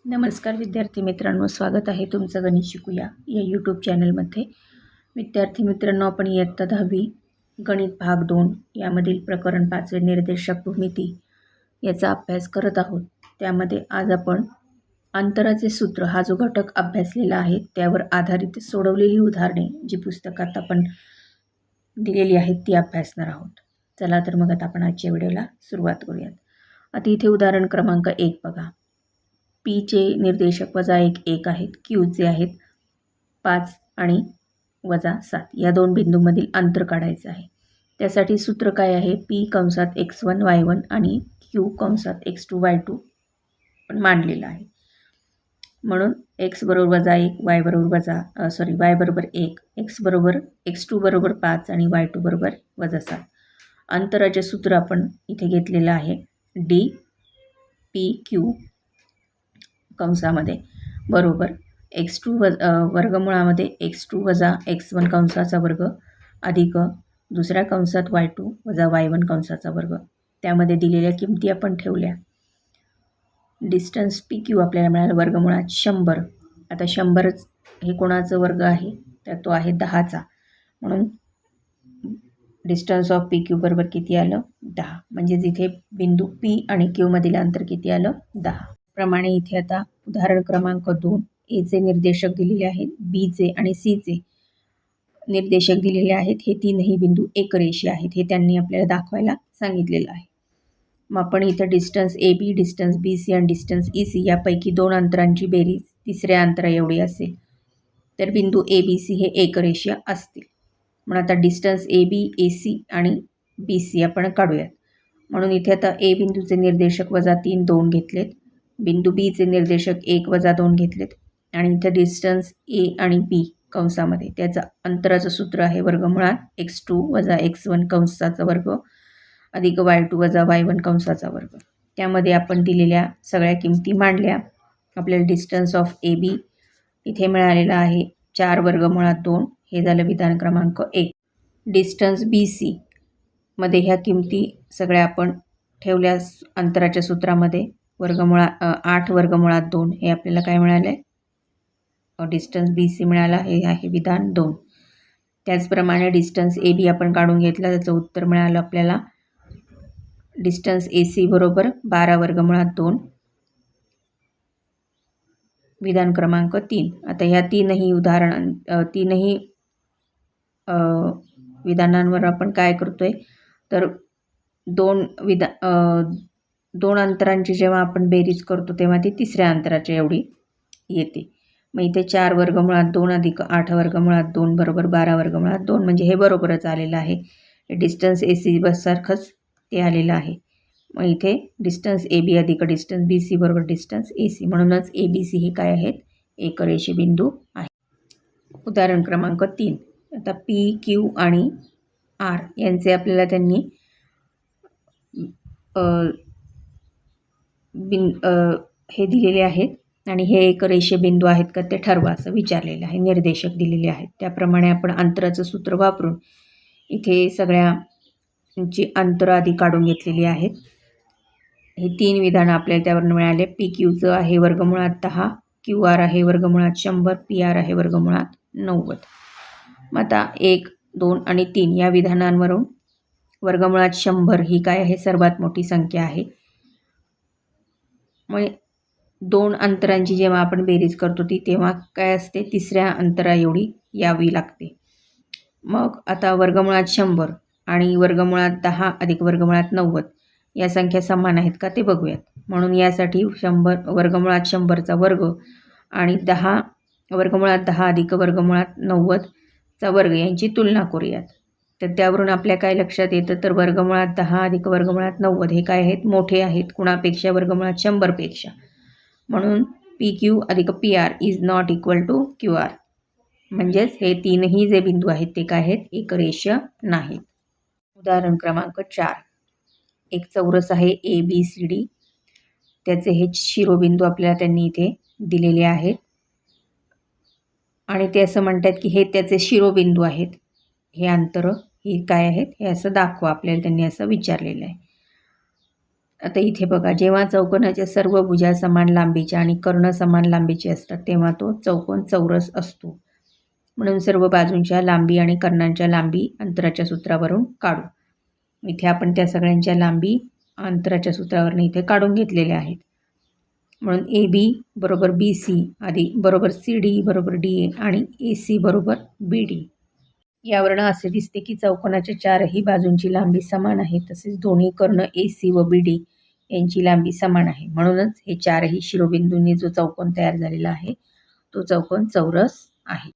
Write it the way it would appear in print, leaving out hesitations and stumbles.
नमस्कार विद्यार्थी मित्रांनो, स्वागत आहे तुमचं गणित शिकूया या यूट्यूब चॅनलमध्ये. विद्यार्थी मित्रांनो, आपण इयत्ता 10वी गणित भाग 2 यामधील प्रकरण 5 निर्देशक भूमिती याचा अभ्यास करत आहोत. त्यामध्ये आज आपण अंतराचे सूत्र हा जो घटक अभ्यासलेला आहे त्यावर आधारित सोडवलेली उदाहरणे जी पुस्तकात आपण दिलेली आहेत ती अभ्यासणार आहोत. चला तर मग आता आपण आजच्या व्हिडिओला सुरुवात करूयात. आता इथे उदाहरण क्रमांक 1 बघा. पीचे निर्देशक -1 आहेत, क्यूचे आहेत 5 आणि -7 या दोन बिंदूंमधील अंतर काढायचं आहे. त्यासाठी सूत्र काय आहे? पी कंसात x1 y1 आणि क्यू कंसात x2 y2 पण मांडलेलं आहे. म्हणून x बरोबर -1 y बरोबर y बरोबर 1 x2 बरोबर 5 आणि y2 बरोबर -7. अंतराचे सूत्र आपण इथे घेतलेलं आहे डी पी क्यू कंसामध्ये बरोबर x2 वर्गमुळामध्ये x2 - x1 कंसाचा वर्ग अधिक दुसऱ्या कंसात y2 - y1 कंसाचा वर्ग. त्यामध्ये दिलेल्या किमती आपण ठेवल्या. डिस्टन्स पी क्यू आपल्याला मिळालं वर्गमुळात 100. आता 100 हे कोणाचं वर्ग आहे? तर तो आहे 10चा. म्हणून डिस्टन्स ऑफ पी क्यू बरोबर किती आलं? 10. म्हणजे इथे बिंदू पी आणि क्यू मधील अंतर किती आलं? 10. प्रमाणे इथे आता उदाहरण क्रमांक 2 एचे निर्देशक दिलेले आहेत, बीचे आणि सीचे निर्देशक दिलेले आहेत. हे तीनही बिंदू एकरेषीय आहेत हे त्यांनी आपल्याला दाखवायला सांगितलेलं आहे. मग आपण इथं distance A B, distance B C आणि डिस्टन्स ई सी यापैकी दोन अंतरांची बेरीज तिसऱ्या अंतरा एवढी असेल तर बिंदू ए बी सी हे एकरेषीय असतील. म्हणून आता distance A B, A C आणि बी सी आपण काढूयात. म्हणून इथे आता ए बिंदूचे निर्देशक -3 2 घेतलेत, बिंदू बीचे निर्देशक 1 -2 घेतलेत आणि इथं डिस्टन्स ए आणि बी कंसामध्ये त्याचं अंतराचं सूत्र आहे वर्गमुळात x2 - x1 कंसाचा वर्ग अधिक y2 - y1 कंसाचा वर्ग. त्यामध्ये आपण दिलेल्या सगळ्या किमती मांडल्या. आपल्याला डिस्टन्स ऑफ ए बी इथे मिळालेला आहे 4 वर्गमुळात 2. हे झालं विधान क्रमांक 1. डिस्टन्स बी सी मध्ये ह्या किमती सगळ्या आपण ठेवल्या अंतराच्या सूत्रामध्ये. 8 वर्गमुळात 2 हे आपल्याला काय मिळालं आहे? डिस्टन्स बी सी मिळाला. हे आहे विधान 2. त्याचप्रमाणे डिस्टन्स ए बी आपण काढून घेतला. त्याचं उत्तर मिळालं आपल्याला डिस्टन्स ए सी बरोबर 12 वर्गमुळात 2 विधान क्रमांक 3. आता ह्या तीनही विधानांवर आपण काय करतोय तर दोन अंतरांची जेव्हा आपण बेरीज करतो तेव्हा ती तिसऱ्या अंतराच्या एवढी येते. मग इथे 4 वर्गमुळात 2 अधिक 8 वर्गमुळात 2 बरोबर 12 वर्गमुळात 2 म्हणजे हे बरोबरच आलेलं आहे. डिस्टन्स ए सी बससारखंच ते आलेलं आहे. मग इथे डिस्टन्स ए बी अधिक डिस्टन्स बी सी बरोबर डिस्टन्स ए सी. म्हणूनच ए बी सी हे काय आहेत? एकरेषीय बिंदू आहे. उदाहरण क्रमांक 3. आता पी क्यू आणि आर यांचे आपल्याला त्यांनी हे दिलेले आहेत आणि हे एकरेषीय बिंदू आहेत का ते ठरवा असं विचारलेलं आहे. निर्देशक दिलेले आहेत. त्याप्रमाणे आपण अंतराचं सूत्र वापरून इथे सगळ्यांची अंतरं आधी काढून घेतलेली आहेत. हे 3 विधानं आपल्याला त्यावरून मिळाले. पी क्यूचं आहे वर्गमुळात 10, क्यू आर आहे वर्गमुळात 100, पी आर आहे वर्गमुळात 90. मग आता 1, 2 आणि 3 या विधानांवरून वर्गमुळात 100 ही काय आहे? सर्वात मोठी संख्या आहे. मग 2 अंतरांची जेव्हा आपण बेरीज करतो ती तेव्हा काय असते? तिसऱ्या अंतरा एवढी यावी लागते. मग आता वर्गमुळात 100 आणि वर्गमुळात 10 अधिक वर्गमुळात 90 या संख्या समान आहेत का ते बघूयात. म्हणून यासाठी 100 वर्गमुळात 100चा वर्ग आणि वर्गमुळात 10 अधिक वर्गमुळात 90चा वर्ग यांची तुलना करूयात. तर त्यावरून आपल्या काय लक्षात येतं तर वर्गमुळात 10 अधिक वर्गमुळात 90 हे काय आहेत? मोठे आहेत. कुणापेक्षा? वर्गमुळात 100पेक्षा. म्हणून पी क्यू अधिक P R is not equal to Q R. म्हणजेच हे तीनही जे बिंदू आहेत ते काय आहेत? एकरेषीय नाहीत. उदाहरण क्रमांक 4. एक चौरस आहे ए बी सी डी. त्याचे हे शिरोबिंदू आपल्याला त्यांनी इथे दिलेले आहेत आणि ते असं म्हणतात की हे त्याचे शिरोबिंदू आहेत. हे अंतर ही काय आहेत हे असं दाखवा आपल्याला त्यांनी असं विचारलेलं आहे. आता इथे बघा, जेव्हा चौकोनाच्या सर्व भुजा समान लांबीच्या आणि कर्ण समान लांबीचे असतात तेव्हा तो चौकोन चौरस असतो. म्हणून सर्व बाजूंच्या लांबी आणि कर्णांच्या लांबी अंतराच्या सूत्रावरून काढू. इथे आपण त्या सगळ्यांच्या लांबी अंतराच्या सूत्रावरून इथे काढून घेतलेल्या आहेत. म्हणून AB बरोबर BC बरोबर CD बरोबर DA आणि AC बरोबर BD. यावरून असे दिसते की चौकोनाच्या चारही बाजूंची लांबी समान आहे, तसेच दोन्ही कर्ण AC व BD यांची लांबी समान आहे. म्हणूनच हे चारही शिरोबिंदूंनी जो चौकोन तयार झालेला आहे तो चौकोन चौरस आहे.